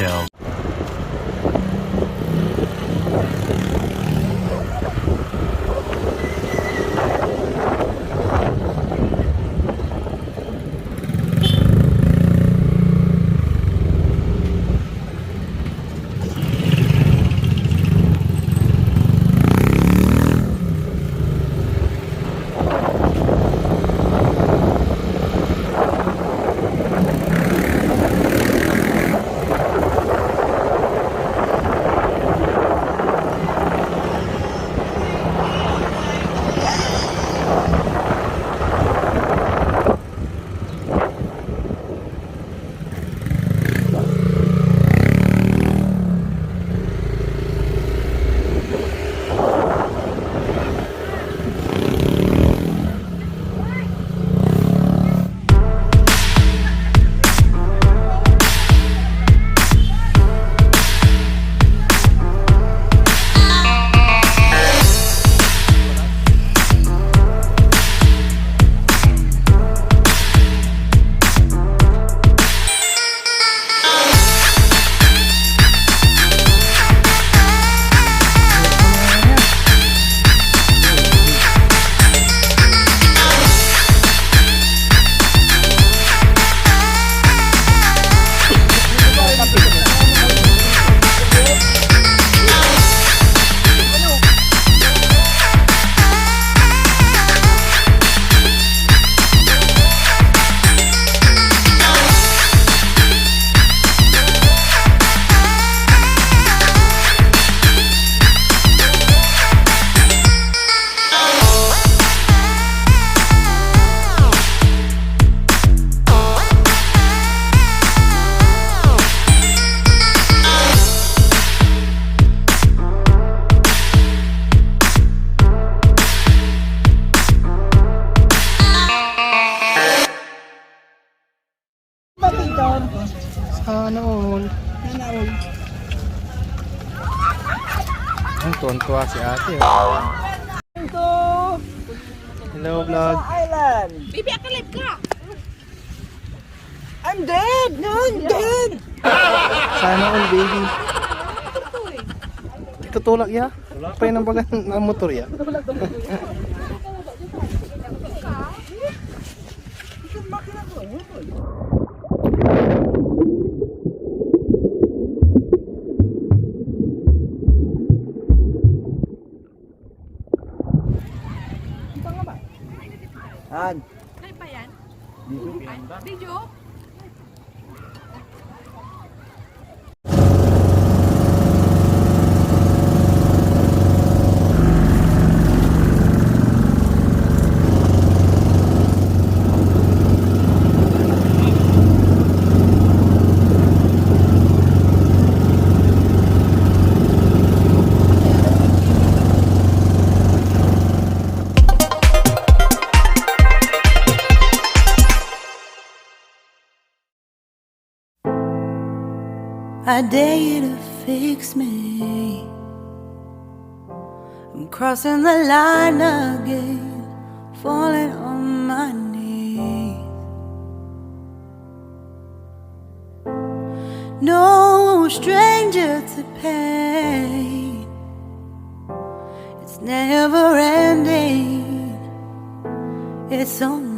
later. Sana all. Ang tuwan-tuwa si ate. Hello vlog. Island. Baby, akalip ka! I'm dead! No, I'm dead! Sana all baby. Tutulak ya? Pa yun ang bagan ng motor ya? Han. Kaya pa yan? Video? I dare you to fix me. I'm crossing the line again, falling on my knees. No stranger to pain, it's never ending, it's only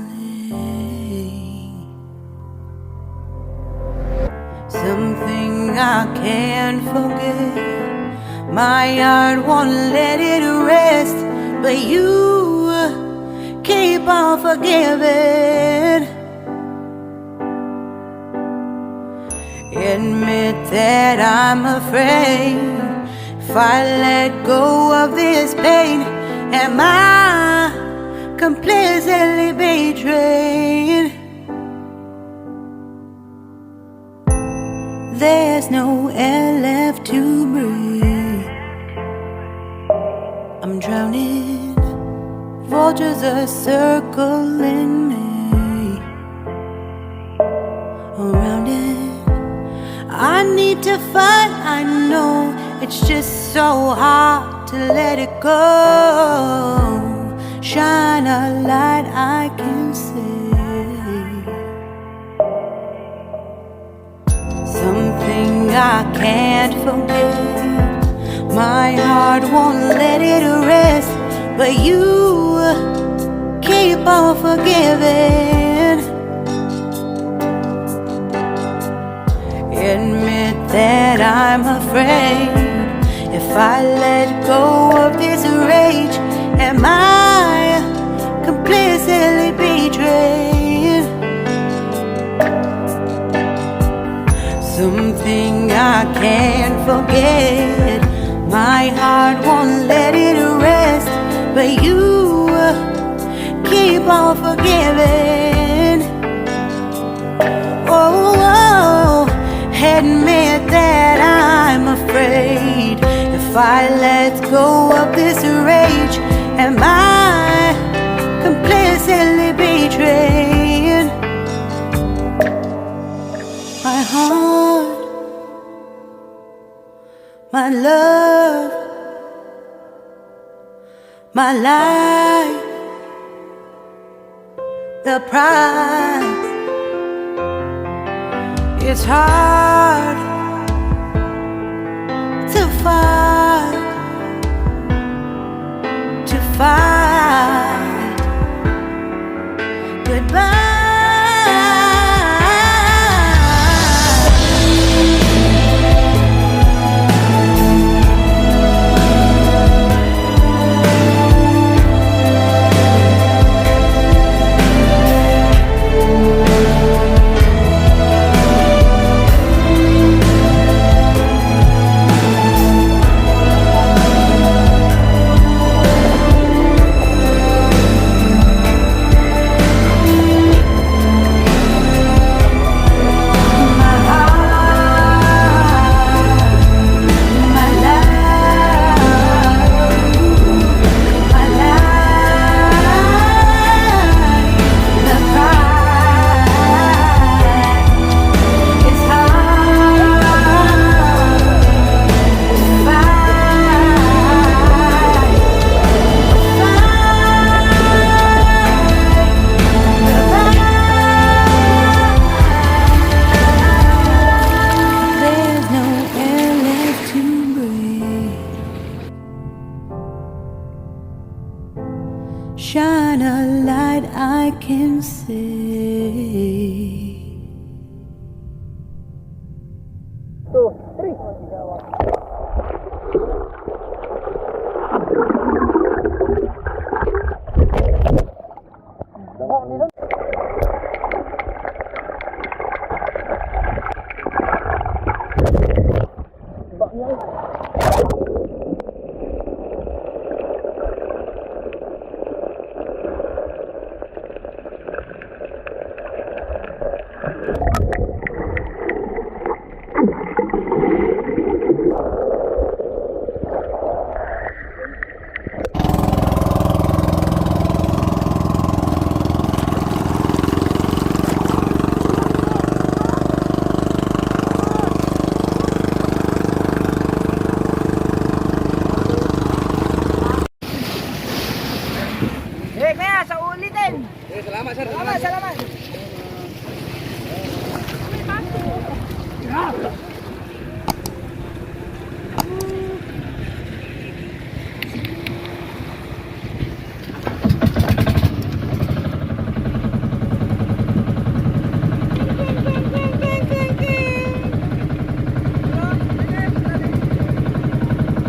something I can't forget. My heart won't let it rest, but you keep on forgiving. Admit that I'm afraid. If I let go of this pain, am I completely betrayed? There's no air left to breathe. I'm drowning. Vultures are circling me. Around it, I need to fight. I know it's just so hard to let it go. Shine a light I can see. Something I can't forget. My heart won't let it rest, but you keep on forgiving. Admit that I'm afraid. If I let go of this rage, am I completely betrayed? Something I can't forget. My heart won't let it rest, but you keep on forgiving. Oh, admit that I'm afraid. If I let go of this rage, am I completely betrayed? My heart, my love, my life, the price. It's hard to fight goodbye. Shine a light I can see.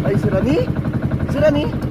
Ay, sira ni?